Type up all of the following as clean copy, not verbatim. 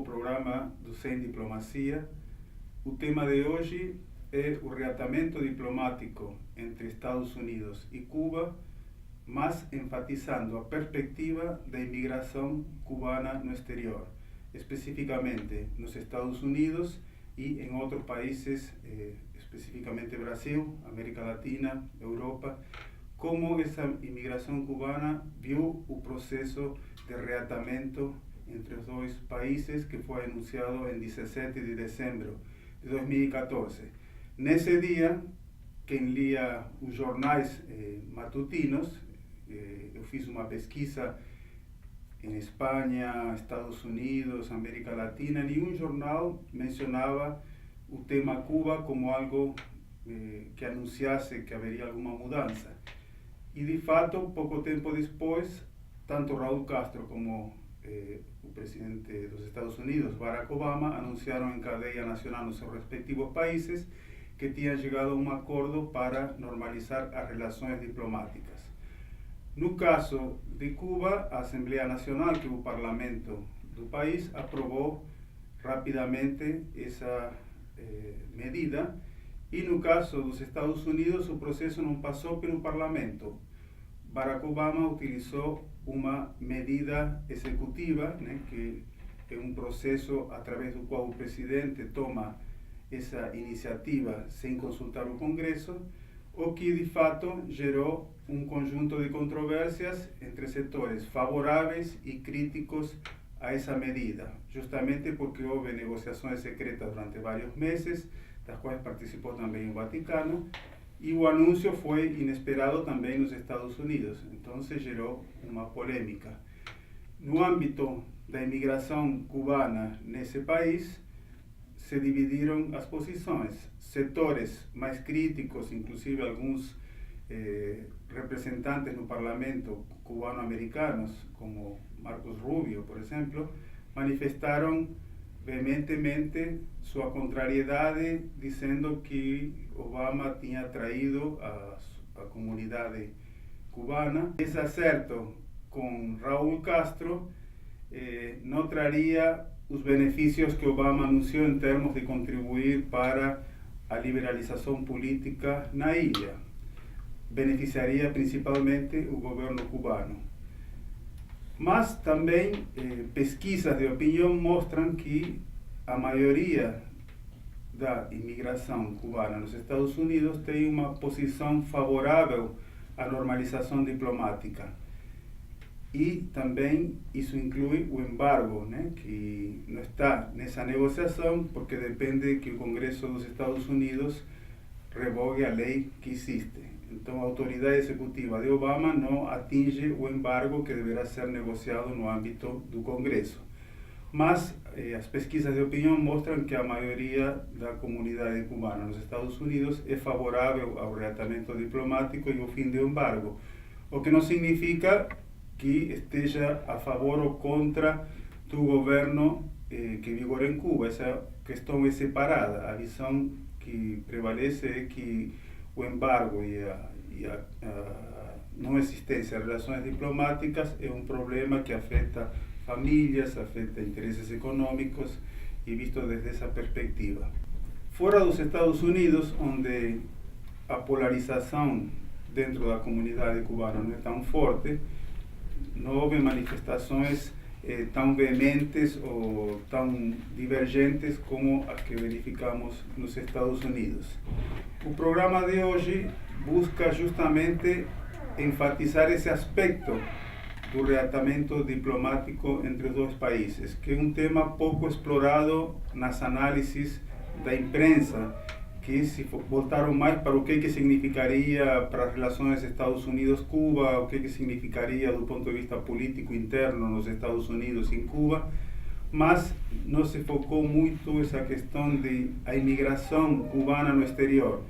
novo programa do Sem Diplomacia. O tema de hoje é o reatamento diplomático entre Estados Unidos e Cuba, mas enfatizando a perspectiva da imigração cubana no exterior, especificamente nos Estados Unidos e em outros países, especificamente Brasil, América Latina, Europa, como essa imigração cubana viu o processo de reatamento entre os dois países que foi anunciado em 17 de dezembro de 2014. Nesse dia, quem lia os jornais matutinos, eu fiz uma pesquisa em Espanha, Estados Unidos, América Latina, nenhum jornal mencionava o tema Cuba como algo que anunciasse que haveria alguma mudança. E de fato, pouco tempo depois, tanto Raúl Castro como o presidente dos Estados Unidos, Barack Obama, anunciaram em cadeia nacional nos seus respectivos países que tinham chegado a um acordo para normalizar as relações diplomáticas. No caso de Cuba, a Assembleia Nacional, que é o parlamento do país, aprovou rapidamente essa medida. E no caso dos Estados Unidos, o processo não passou pelo parlamento. Barack Obama utilizou uma medida executiva, que é um processo através do qual o presidente toma essa iniciativa sem consultar o Congresso, o que de fato gerou um conjunto de controvérsias entre setores favoráveis e críticos a essa medida, justamente porque houve negociações secretas durante vários meses, das quais participou também o Vaticano, e o anúncio foi inesperado também nos Estados Unidos, então se gerou uma polêmica. No âmbito da imigração cubana nesse país, se dividiram as posições. Setores mais críticos, inclusive alguns representantes no parlamento cubano-americanos, como Marcos Rubio, por exemplo, manifestaram veementemente sua contrariedade, dizendo que Obama tinha traído a comunidade cubana. Esse acerto com Raúl Castro não traria os benefícios que Obama anunciou em termos de contribuir para a liberalização política na ilha. Beneficiaria principalmente o governo cubano. Mas também pesquisas de opinião mostram que a maioria da imigração cubana nos Estados Unidos tem uma posição favorável à normalização diplomática. E também isso inclui o embargo, que não está nessa negociação porque depende que o Congresso dos Estados Unidos revogue a lei que existe. Então, a autoridade executiva de Obama não atinge o embargo que deverá ser negociado no âmbito do Congresso. Mas as pesquisas de opinião mostram que a maioria da comunidade cubana nos Estados Unidos é favorável ao reatamento diplomático e ao fim do embargo, o que não significa que esteja a favor ou contra do governo que vigora em Cuba. Essa questão é separada. A visão que prevalece é que o embargo e a não existência de relações diplomáticas é um problema que afeta famílias, afeta interesses econômicos e visto desde essa perspectiva. Fora dos Estados Unidos, onde a polarização dentro da comunidade cubana não é tão forte, não houve manifestações tão veementes ou tão divergentes como as que verificamos nos Estados Unidos. O programa de hoje busca justamente enfatizar esse aspecto do reatamento diplomático entre os dois países, que é um tema pouco explorado nas análises da imprensa, que se voltaram mais para o que significaria para as relações Estados Unidos-Cuba, o que significaria do ponto de vista político interno nos Estados Unidos e em Cuba, mas não se focou muito essa questão de a imigração cubana no exterior,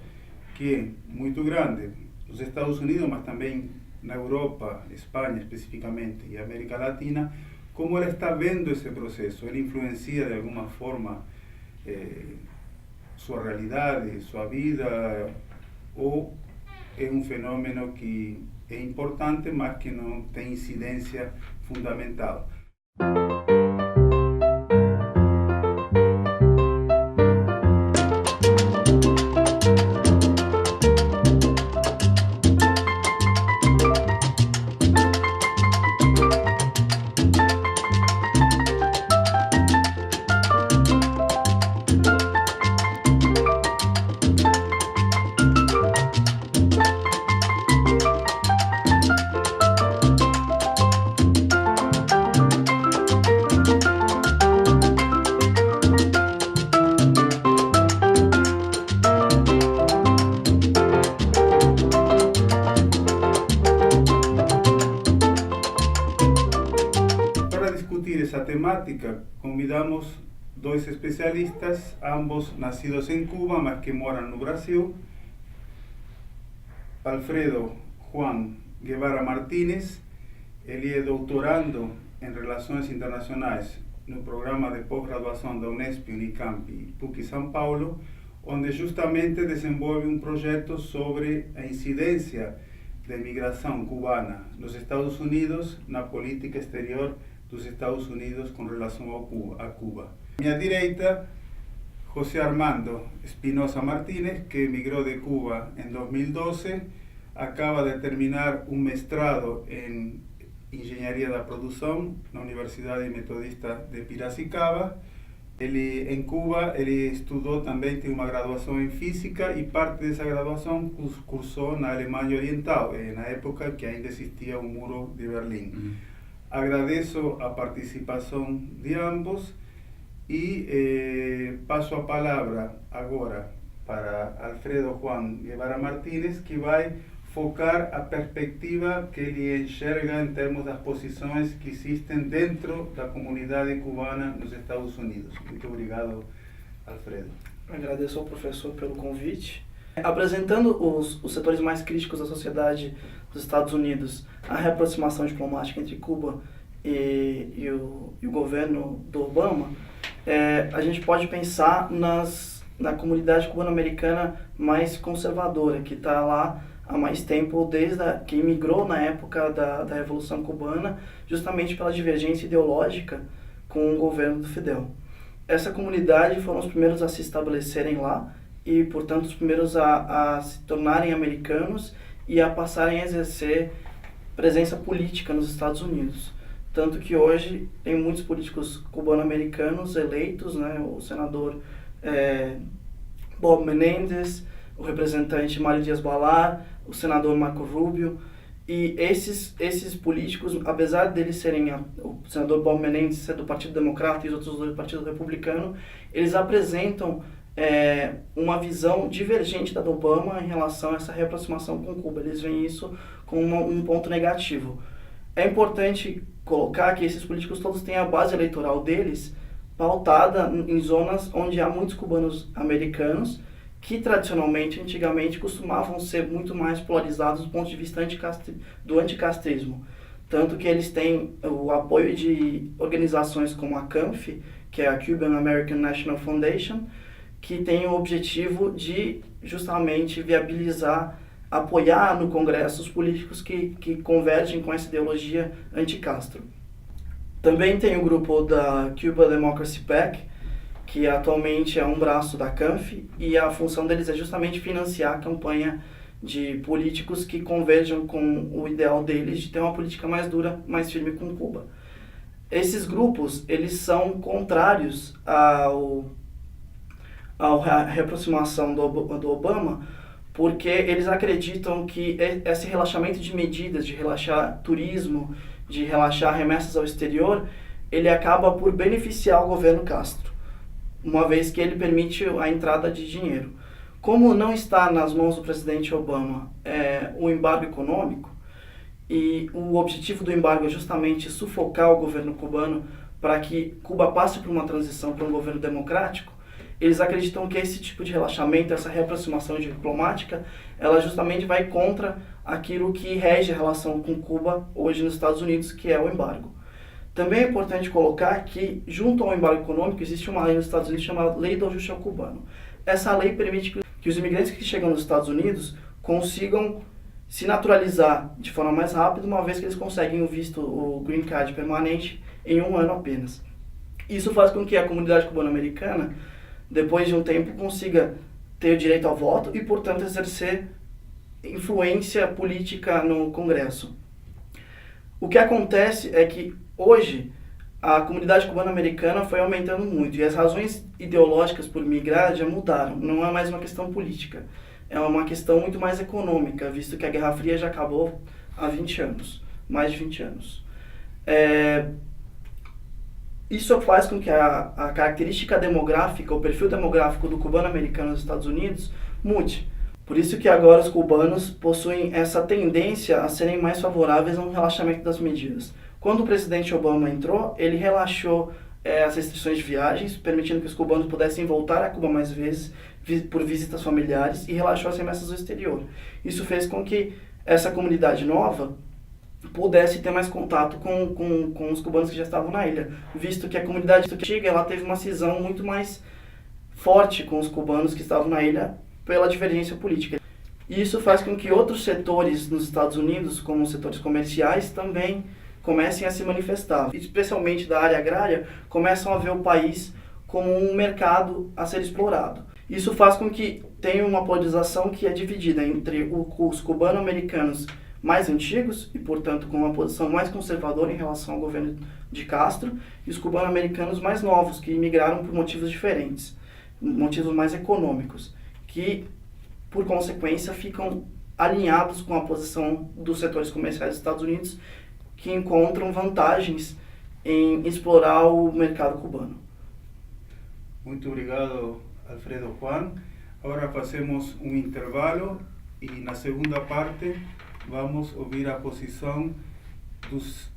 que é muito grande nos Estados Unidos, mas também na Europa, Espanha especificamente, e América Latina. Como ela está vendo esse processo? Ele influencia de alguma forma sua realidade, sua vida, ou é um fenômeno que é importante, mas que não tem incidência fundamental? temática, convidamos dois especialistas, ambos nacidos em Cuba, mas que moram no Brasil. Alfredo Juan Guevara Martínez, ele é doutorando em Relações Internacionais no programa de pós-graduação da Unesp, Unicamp e PUC São Paulo, onde justamente desenvolve um projeto sobre a incidência da imigração cubana nos Estados Unidos na política exterior dos Estados Unidos com relação a Cuba. À minha direita, José Armando Espinosa Martínez, que emigrou de Cuba em 2012, acaba de terminar um mestrado em Engenharia da Produção na Universidade Metodista de Piracicaba. Ele, em Cuba, ele estudou também, tem uma graduação em Física e parte dessa graduação cursou na Alemanha Oriental, na época que ainda existia o Muro de Berlim. Agradeço a participação de ambos e passo a palavra agora para Alfredo Juan Guevara Martínez, que vai focar a perspectiva que ele enxerga em termos das posições que existem dentro da comunidade cubana nos Estados Unidos. Muito obrigado, Alfredo. Agradeço ao professor pelo convite. Apresentando os setores mais críticos da sociedade dos Estados Unidos, a reaproximação diplomática entre Cuba e o governo do Obama, a gente pode pensar na comunidade cubano-americana mais conservadora, que está lá há mais tempo, que imigrou na época da Revolução Cubana, justamente pela divergência ideológica com o governo do Fidel. Essa comunidade foram os primeiros a se estabelecerem lá e, portanto, os primeiros a se tornarem americanos e a passarem a exercer presença política nos Estados Unidos. Tanto que hoje tem muitos políticos cubano-americanos eleitos, né? O senador Bob Menendez, o representante Mario Diaz-Balart, o senador Marco Rubio, e esses políticos, apesar deles serem, o senador Bob Menendez ser do Partido Democrata e os outros do Partido Republicano, eles apresentam uma visão divergente da do Obama em relação a essa reaproximação com Cuba. Eles veem isso como um ponto negativo. É importante colocar que esses políticos todos têm a base eleitoral deles pautada em zonas onde há muitos cubanos americanos que tradicionalmente, antigamente, costumavam ser muito mais polarizados do ponto de vista do anticastrismo. Tanto que eles têm o apoio de organizações como a CANF, que é a Cuban American National Foundation, que tem o objetivo de justamente viabilizar, apoiar no Congresso os políticos que convergem com essa ideologia anti-Castro. Também tem o grupo da Cuba Democracy PAC, que atualmente é um braço da CANF, e a função deles é justamente financiar a campanha de políticos que converjam com o ideal deles de ter uma política mais dura, mais firme com Cuba. Esses grupos, eles são contrários à reaproximação do Obama, porque eles acreditam que esse relaxamento de medidas, de relaxar turismo, de relaxar remessas ao exterior, ele acaba por beneficiar o governo Castro, uma vez que ele permite a entrada de dinheiro. Como não está nas mãos do presidente Obama o embargo econômico, e o objetivo do embargo é justamente sufocar o governo cubano para que Cuba passe por uma transição para um governo democrático, eles acreditam que esse tipo de relaxamento, essa reaproximação diplomática, ela justamente vai contra aquilo que rege a relação com Cuba hoje nos Estados Unidos, que é o embargo. Também é importante colocar que, junto ao embargo econômico, existe uma lei nos Estados Unidos chamada Lei do Ajuste ao Cubano. Essa lei permite que os imigrantes que chegam nos Estados Unidos consigam se naturalizar de forma mais rápida, uma vez que eles conseguem o visto, o green card permanente, em 1 ano apenas. Isso faz com que a comunidade cubano-americana, depois de um tempo, consiga ter o direito ao voto e, portanto, exercer influência política no Congresso. O que acontece é que, hoje, a comunidade cubano-americana foi aumentando muito e as razões ideológicas por migrar já mudaram. Não é mais uma questão política, é uma questão muito mais econômica, visto que a Guerra Fria já acabou há 20 anos, mais de 20 anos. Isso faz com que a característica demográfica, o perfil demográfico do cubano-americano nos Estados Unidos mude. Por isso que agora os cubanos possuem essa tendência a serem mais favoráveis a um relaxamento das medidas. Quando o presidente Obama entrou, ele relaxou as restrições de viagens, permitindo que os cubanos pudessem voltar a Cuba mais vezes por visitas familiares e relaxou as remessas ao exterior. Isso fez com que essa comunidade nova pudesse ter mais contato com os cubanos que já estavam na ilha, visto que a comunidade antiga ela teve uma cisão muito mais forte com os cubanos que estavam na ilha pela divergência política. E isso faz com que outros setores nos Estados Unidos, como os setores comerciais, também comecem a se manifestar. Especialmente da área agrária, começam a ver o país como um mercado a ser explorado. Isso faz com que tenha uma polarização que é dividida entre os cubano-americanos mais antigos e, portanto, com uma posição mais conservadora em relação ao governo de Castro, e os cubano-americanos mais novos, que imigraram por motivos diferentes, motivos mais econômicos, que, por consequência, ficam alinhados com a posição dos setores comerciais dos Estados Unidos, que encontram vantagens em explorar o mercado cubano. Muito obrigado, Alfredo Juan. Agora fazemos um intervalo e na segunda parte vamos ouvir a posição dos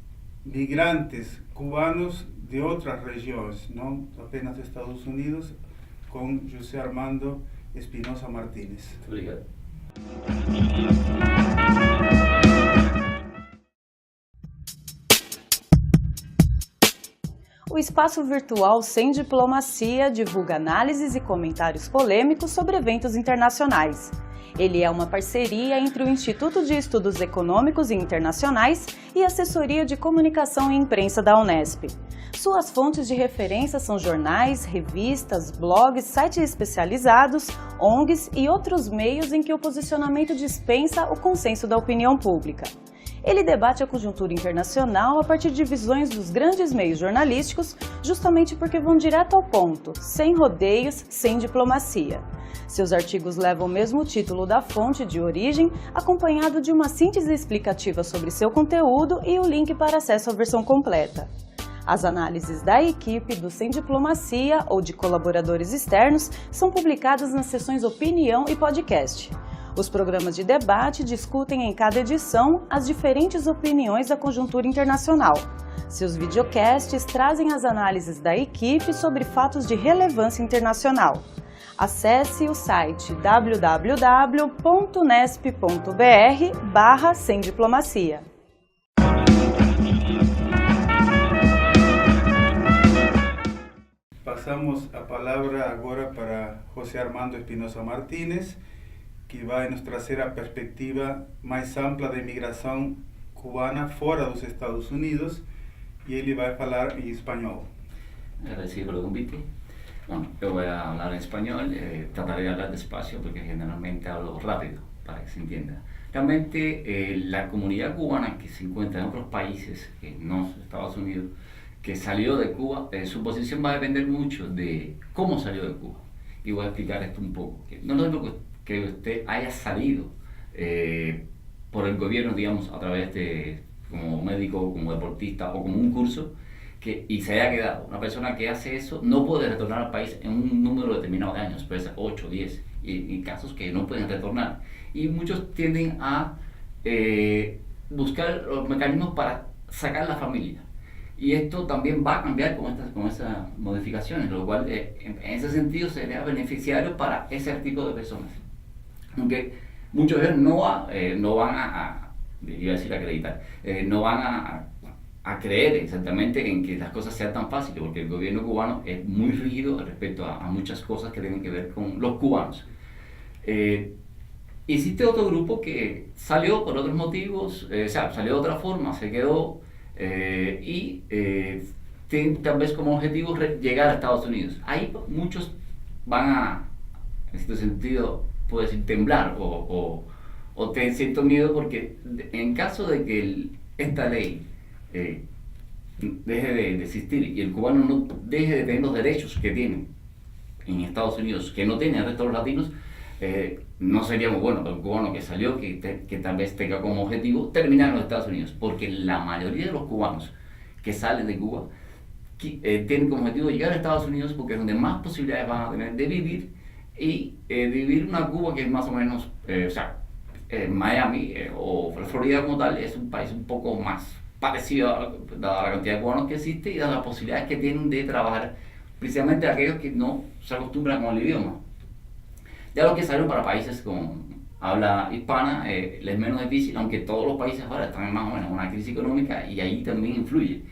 migrantes cubanos de outras regiões, não apenas dos Estados Unidos, com José Armando Espinosa Martínez. Muito obrigado. O espaço virtual Sem Diplomacia divulga análises e comentários polêmicos sobre eventos internacionais. Ele é uma parceria entre o Instituto de Estudos Econômicos e Internacionais e a Assessoria de Comunicação e Imprensa da Unesp. Suas fontes de referência são jornais, revistas, blogs, sites especializados, ONGs e outros meios em que o posicionamento dispensa o consenso da opinião pública. Ele debate a conjuntura internacional a partir de visões dos grandes meios jornalísticos, justamente porque vão direto ao ponto, sem rodeios, sem diplomacia. Seus artigos levam o mesmo título da fonte de origem, acompanhado de uma síntese explicativa sobre seu conteúdo e o link para acesso à versão completa. As análises da equipe do Sem Diplomacia ou de colaboradores externos são publicadas nas seções Opinião e Podcast. Os programas de debate discutem em cada edição as diferentes opiniões da conjuntura internacional. Seus videocasts trazem as análises da equipe sobre fatos de relevância internacional. Acesse o site www.unesp.br/semdiplomacia. Passamos a palavra agora para José Armando Espinosa Martínez, que vai nos trazer a perspectiva mais ampla da imigração cubana fora dos Estados Unidos, y él va a hablar en español. Agradecido por el convite. Bueno, yo voy a hablar en español, trataré de hablar despacio porque generalmente hablo rápido para que se entienda. Realmente la comunidad cubana que se encuentra en otros países, que no Estados Unidos, que salió de Cuba, su posición va a depender mucho de cómo salió de Cuba. Y voy a explicar esto un poco. No es lo que usted haya salido por el gobierno, digamos, a través de, como médico, como deportista o como un curso, y se haya quedado. Una persona que hace eso no puede retornar al país en un número determinado de años, puede ser 8, 10, y casos que no pueden retornar. Y muchos tienden a buscar los mecanismos para sacar la familia. Y esto también va a cambiar con estas modificaciones, lo cual en ese sentido sería beneficiario para ese tipo de personas. Aunque muchos de ellos no van a iba a decir acreditar, no van a creer exactamente en que las cosas sean tan fáciles, porque el gobierno cubano es muy rígido respecto a muchas cosas que tienen que ver con los cubanos. Existe otro grupo que salió por otros motivos, salió de otra forma, se quedó y tienen tal vez como objetivo llegar a Estados Unidos. Ahí muchos van a, en este sentido, puedo decir, temblar o tener cierto miedo, porque en caso de que esta ley deje de existir y el cubano no deje de tener los derechos que tiene en Estados Unidos, que no tiene el resto de los latinos, no sería muy bueno para el cubano que salió, que tal vez tenga como objetivo terminar en los Estados Unidos, porque la mayoría de los cubanos que salen de Cuba tienen como objetivo llegar a Estados Unidos, porque es donde más posibilidades van a tener de vivir y vivir una Cuba que es más o menos, Miami o Florida como tal, es un país un poco más parecido dada la cantidad de cubanos que existe y dada las posibilidades que tienen de trabajar, precisamente aquellos que no se acostumbran con el idioma. Ya los que salieron para países con habla hispana les es menos difícil, aunque todos los países ahora están más o menos en una crisis económica y ahí también influye.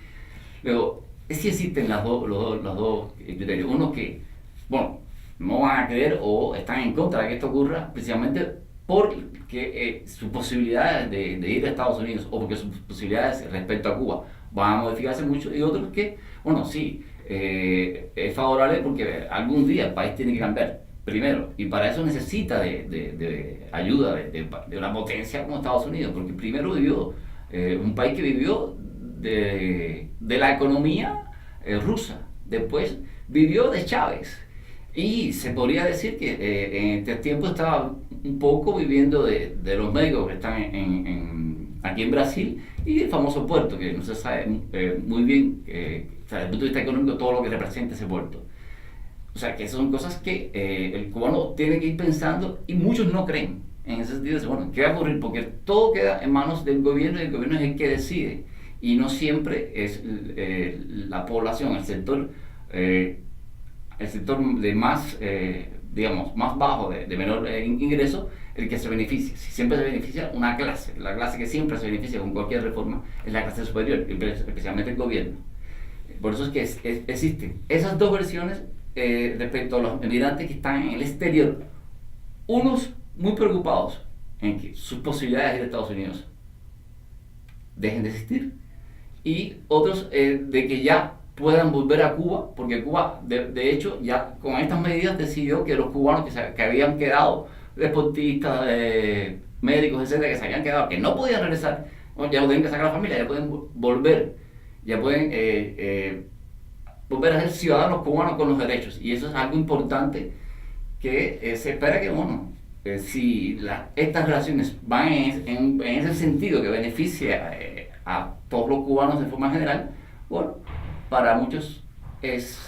Luego, sí existen los dos criterios. Uno que, bueno, no van a creer o están en contra de que esto ocurra precisamente porque sus posibilidades de ir a Estados Unidos o porque sus posibilidades respecto a Cuba van a modificarse mucho, y otros que, bueno, sí, es favorable porque algún día el país tiene que cambiar primero, y para eso necesita de ayuda de una potencia como Estados Unidos, porque primero vivió un país que vivió de la economía rusa, después vivió de Chávez, y se podría decir que en este tiempo estaba un poco viviendo de los médicos que están aquí en Brasil y el famoso puerto, que no se sabe muy bien, o sea, desde el punto de vista económico, todo lo que representa ese puerto. O sea, que son cosas que el cubano tiene que ir pensando, y muchos no creen en ese sentido. Bueno, ¿qué va a ocurrir? Porque todo queda en manos del gobierno, y el gobierno es el que decide, y no siempre es la población, el sector de más, digamos, más bajo, de menor ingreso, el que se beneficia. Si siempre se beneficia una clase, la clase que siempre se beneficia con cualquier reforma es la clase superior, especialmente el gobierno. Por eso es que existen esas dos versiones respecto a los emigrantes que están en el exterior. Unos muy preocupados en que sus posibilidades de ir a Estados Unidos dejen de existir, y otros de que ya puedan volver a Cuba, porque Cuba, de hecho, ya con estas medidas decidió que los cubanos que habían quedado, deportistas, médicos, etcétera, que se habían quedado, que no podían regresar, bueno, ya no tienen que sacar a la familia, ya pueden volver, ya pueden volver a ser ciudadanos cubanos con los derechos. Y eso es algo importante que se espera que, bueno, si estas relaciones van en ese sentido que beneficia a todos los cubanos de forma general, bueno, para muchos es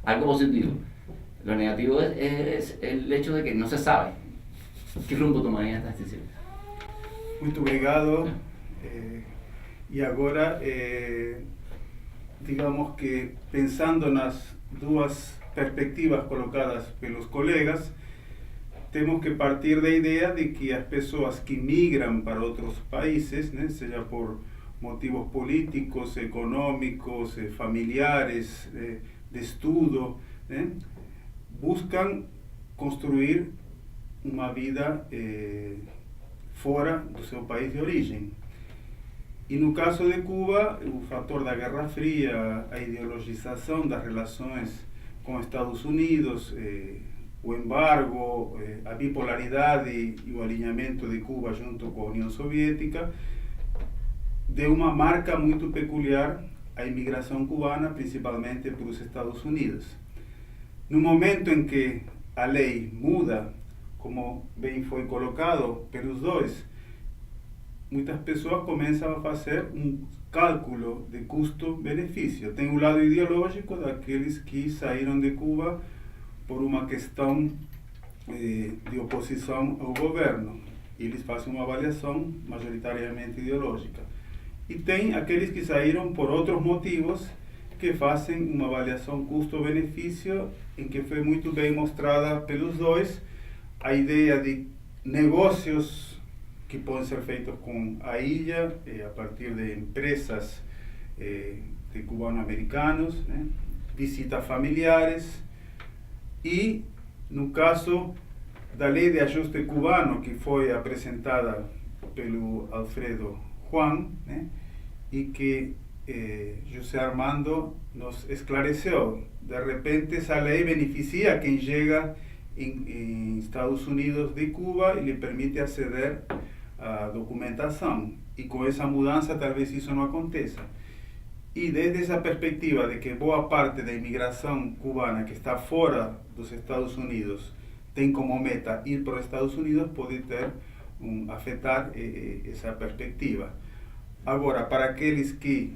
algo positivo. Lo negativo es el hecho de que no se sabe qué rumbo tomarían estas decisiones. Muito obrigado. E agora, digamos que pensando nas duas perspectivas colocadas pelos colegas, temos que partir da ideia de que as pessoas que migram para outros países, né, seja por motivos políticos, económicos, familiares, de estudo, né, buscam construir uma vida fora do seu país de origem. E no caso de Cuba, o fator da Guerra Fria, a ideologização das relações com Estados Unidos, o embargo, a bipolaridade e o alinhamento de Cuba junto com a União Soviética, deu uma marca muito peculiar à imigração cubana, principalmente para os Estados Unidos. No momento em que a lei muda, como bem foi colocado pelos dois, muitas pessoas começam a fazer cálculo de custo-benefício. Tem o lado ideológico daqueles que saíram de Cuba por uma questão de oposição ao governo. Eles fazem uma avaliação majoritariamente ideológica. E tem aqueles que saíram por outros motivos, que fazem uma avaliação custo-benefício, em que foi muito bem mostrada pelos dois a ideia de negócios que podem ser feitos com a ilha, a partir de empresas de cubano-americanos, né? Visitas familiares, e no caso da lei de ajuste cubano, que foi apresentada pelo Alfredo Juan, né? E que José Armando nos esclareceu. De repente essa lei beneficia quem chega em Estados Unidos de Cuba e lhe permite aceder à documentação. E com essa mudança talvez isso não aconteça. E desde essa perspectiva de que boa parte da imigração cubana que está fora dos Estados Unidos tem como meta ir para os Estados Unidos, pode afetar essa perspectiva. Agora, para aqueles que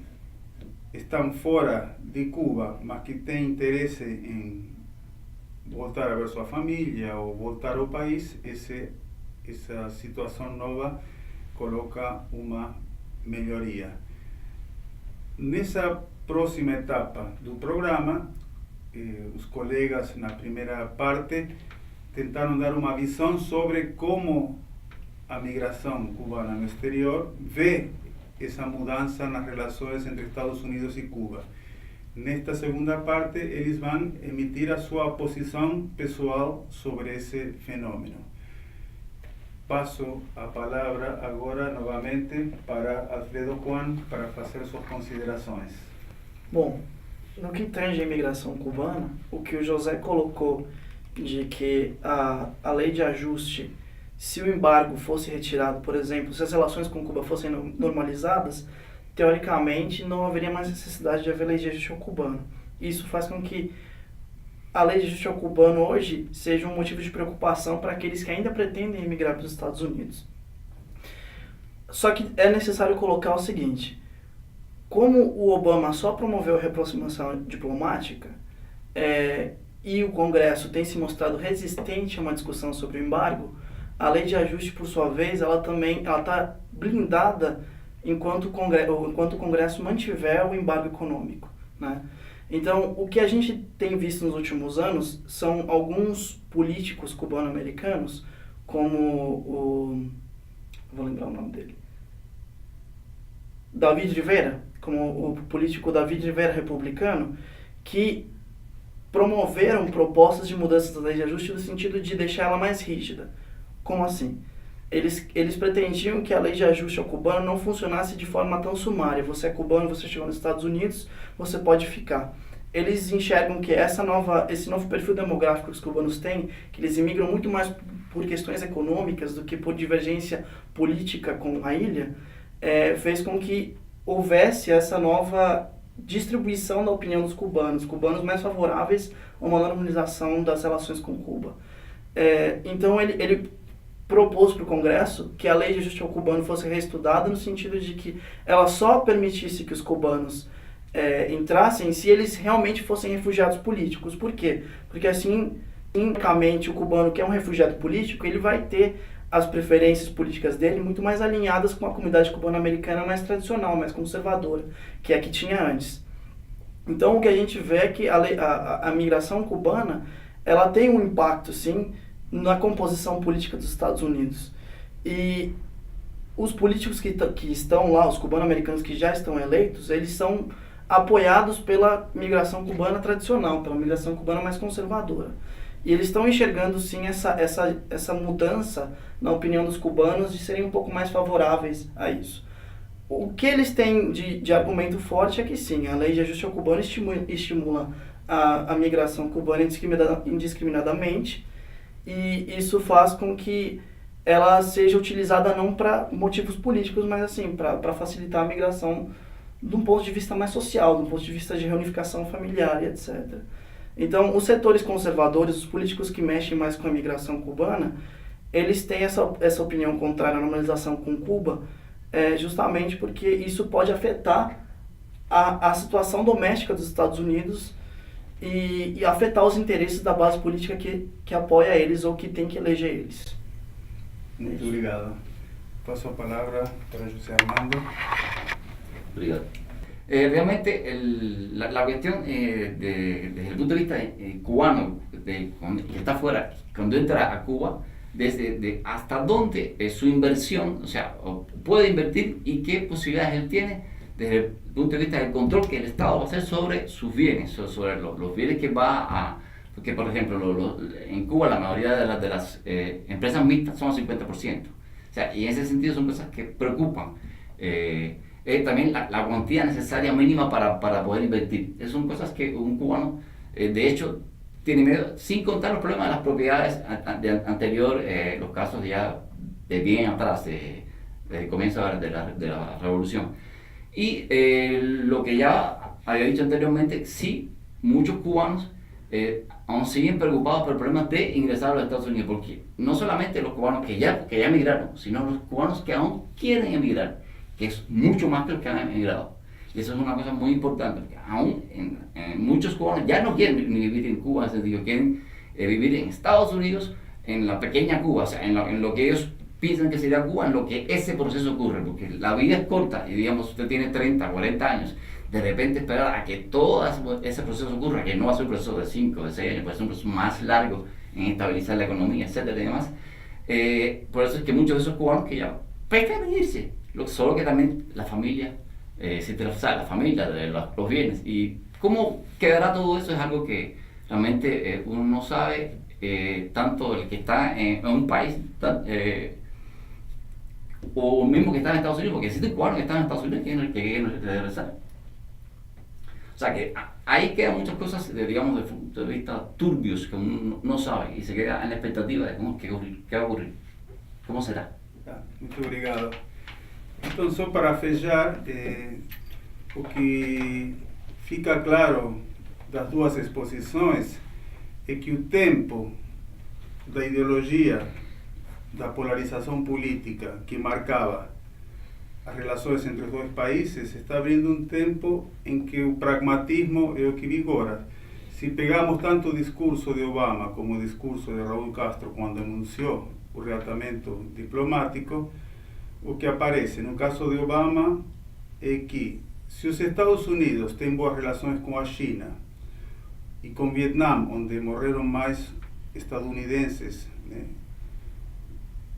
estão fora de Cuba, mas que têm interesse em voltar a ver sua família ou voltar ao país, essa situação nova coloca uma melhoria. Nessa próxima etapa do programa, os colegas na primeira parte tentaram dar uma visão sobre como a migração cubana no exterior vê essa mudança nas relações entre Estados Unidos e Cuba. Nesta segunda parte, eles vão emitir a sua posição pessoal sobre esse fenômeno. Passo a palavra agora novamente para Alfredo Juan para fazer suas considerações. Bom, no que tange a imigração cubana, o que o José colocou de que a lei de ajuste, se o embargo fosse retirado, por exemplo, se as relações com Cuba fossem normalizadas, teoricamente não haveria mais necessidade de haver lei de ajuste ao cubano. Isso faz com que a lei de ajuste ao cubano hoje seja um motivo de preocupação para aqueles que ainda pretendem emigrar para os Estados Unidos. Só que é necessário colocar o seguinte: como o Obama só promoveu a reaproximação diplomática e o Congresso tem se mostrado resistente a uma discussão sobre o embargo, a lei de ajuste, por sua vez, ela está blindada enquanto o Congresso mantiver o embargo econômico, né? Então, o que a gente tem visto nos últimos anos são alguns políticos cubano-americanos, como vou lembrar o nome dele, David Rivera, como o político David Rivera republicano, que promoveram propostas de mudanças da lei de ajuste no sentido de deixar ela mais rígida. Como assim? Eles pretendiam que a lei de ajuste ao cubano não funcionasse de forma tão sumária. Você é cubano, você chegou nos Estados Unidos, você pode ficar. Eles enxergam que esse novo perfil demográfico que os cubanos têm, que eles imigram muito mais por questões econômicas do que por divergência política com a ilha, fez com que houvesse essa nova distribuição da opinião dos cubanos mais favoráveis a uma normalização das relações com Cuba. Então ele propôs para o Congresso que a lei de ajuste ao cubano fosse reestudada no sentido de que ela só permitisse que os cubanos entrassem se eles realmente fossem refugiados políticos. Por quê? Porque assim, unicamente o cubano que é um refugiado político, ele vai ter as preferências políticas dele muito mais alinhadas com a comunidade cubano-americana mais tradicional, mais conservadora, que é a que tinha antes. Então o que a gente vê é que a migração cubana, ela tem um impacto, sim, na composição política dos Estados Unidos. E os políticos que estão lá, os cubano-americanos que já estão eleitos, eles são apoiados pela migração cubana tradicional, pela migração cubana mais conservadora. E eles estão enxergando, sim, essa mudança na opinião dos cubanos de serem um pouco mais favoráveis a isso. O que eles têm de argumento forte é que, sim, a lei de ajuste ao cubano estimula a migração cubana indiscriminadamente, e isso faz com que ela seja utilizada não para motivos políticos, mas assim, para facilitar a migração de um ponto de vista mais social, de um ponto de vista de reunificação familiar e etc. Então, os setores conservadores, os políticos que mexem mais com a migração cubana, eles têm essa opinião contrária à normalização com Cuba, justamente porque isso pode afetar a situação doméstica dos Estados Unidos e afetar os interesses da base política que apoia eles ou que tem que eleger eles. Muito obrigado. Passo a palavra para José Armando. Obrigado. Realmente la cuestión desde el punto de vista cubano, que está fuera, cuando entra a Cuba, desde hasta dónde su inversión, o sea, puede invertir y qué posibilidades él tiene desde el punto de vista del control que el Estado va a hacer sobre sus bienes, sobre los bienes que va a... Porque, por ejemplo, en Cuba la mayoría de las empresas mixtas son el 50%. O sea, y en ese sentido son cosas que preocupan. También la cuantía necesaria mínima para poder invertir. Esas son cosas que un cubano, de hecho, tiene miedo, sin contar los problemas de las propiedades anterior, los casos ya de bien atrás, del comienzo de la revolución. Y lo que ya había dicho anteriormente, sí, muchos cubanos aún siguen preocupados por problemas de ingresar a los Estados Unidos, porque no solamente los cubanos que ya emigraron, sino los cubanos que aún quieren emigrar, que es mucho más que los que han emigrado. Y eso es una cosa muy importante, porque aún muchos cubanos ya no quieren ni vivir en Cuba, quieren vivir en Estados Unidos, en la pequeña Cuba, o sea, en lo que ellos piensan que sería Cuba en lo que ese proceso ocurre, porque la vida es corta y digamos usted tiene 30, 40 años, de repente esperar a que todo ese proceso ocurra, que no va a ser un proceso de 5, de 6 años, puede ser un proceso más largo en estabilizar la economía, etcétera y demás. Por eso es que muchos de esos cubanos que ya prefieren irse, solo que también la familia, la familia de los bienes, y cómo quedará todo eso es algo que realmente uno no sabe, tanto el que está en un país o el mismo que está en Estados Unidos, porque existen cubanos que están en Estados Unidos que quieren regresar. O sea que ahí quedan muchas cosas, digamos, desde el punto de vista turbios que uno no sabe y se queda en la expectativa de qué va a ocurrir, cómo será. Muito obrigado. Então, só para fechar, o que fica claro das duas exposições é que o tempo da ideologia, da polarização política que marcava as relações entre os dois países, está abrindo um tempo em que o pragmatismo é o que vigora. Se pegamos tanto o discurso de Obama como o discurso de Raúl Castro quando anunciou o reatamento diplomático, o que aparece no caso de Obama é que se os Estados Unidos têm boas relações com a China e com Vietnã, onde morreram mais estadunidenses, né,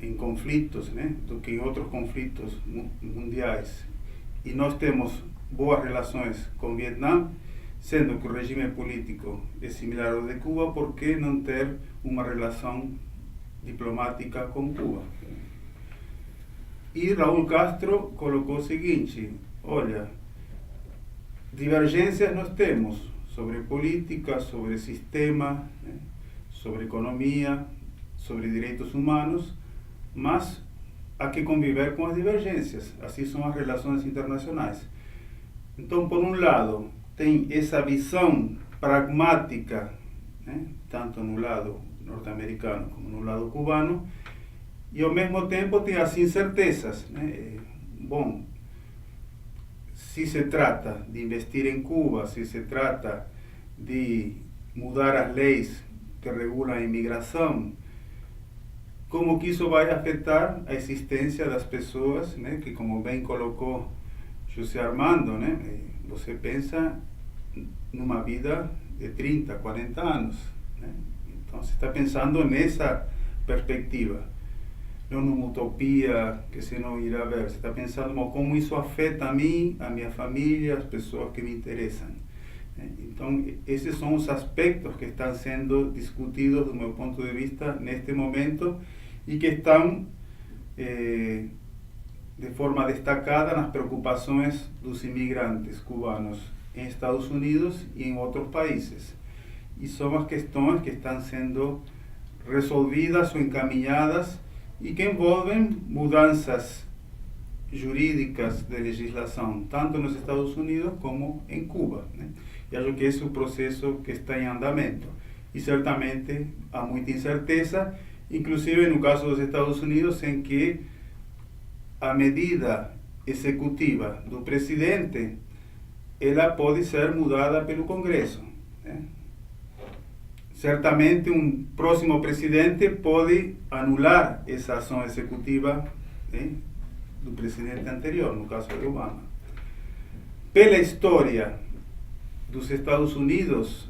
em conflitos, né, do que em outros conflitos mundiais, e nós temos boas relações com Vietnã, sendo que o regime político é similar ao de Cuba, por que não ter uma relação diplomática com Cuba? E Raúl Castro colocou o seguinte: olha, divergências nós temos sobre política, sobre sistema, né, sobre economia, sobre direitos humanos, mas há que conviver com as divergências. Assim são as relações internacionais. Então, por um lado, tem essa visão pragmática, né, tanto no lado norte-americano como no lado cubano, e ao mesmo tempo tem as incertezas, né? Bom, se se trata de investir em Cuba, se se trata de mudar as leis que regulam a imigração, como que isso vai afetar a existência das pessoas, né? Que, como bem colocou José Armando, né? Você pensa numa vida de 30, 40 anos, né? Então você está pensando nessa perspectiva, não numa utopia que você não irá ver. Você está pensando como isso afeta a mim, a minha família, as pessoas que me interessam. Então, esses são os aspectos que estão sendo discutidos, do meu ponto de vista, neste momento, e que estão de forma destacada nas preocupações dos imigrantes cubanos em Estados Unidos e em outros países. E são as questões que estão sendo resolvidas ou encaminhadas e que envolvem mudanças jurídicas de legislação, tanto nos Estados Unidos como em Cuba, né? E acho que esse é o processo que está em andamento. E certamente há muita incerteza, inclusive no caso dos Estados Unidos, em que a medida executiva do presidente, ela pode ser mudada pelo Congresso, né? Certamente um próximo presidente pode anular essa ação executiva, né, do presidente anterior, no caso de Obama. Pela história dos Estados Unidos,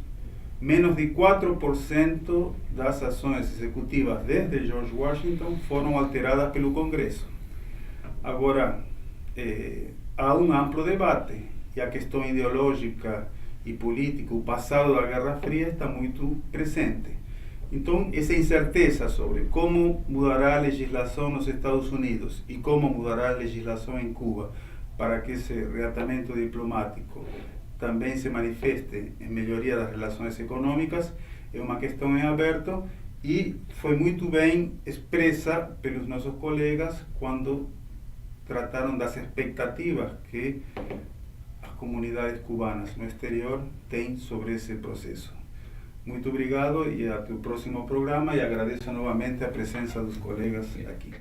menos de 4% das ações executivas desde George Washington foram alteradas pelo Congresso. Agora, há um amplo debate, e a questão ideológica e política, o passado da Guerra Fria está muito presente. Então, essa incerteza sobre como mudará a legislação nos Estados Unidos e como mudará a legislação em Cuba para que esse reatamento diplomático também se manifeste em melhoria das relações econômicas, é uma questão em aberto e foi muito bem expressa pelos nossos colegas quando trataram das expectativas que as comunidades cubanas no exterior têm sobre esse processo. Muito obrigado e até o próximo programa, e agradeço novamente a presença dos colegas aqui.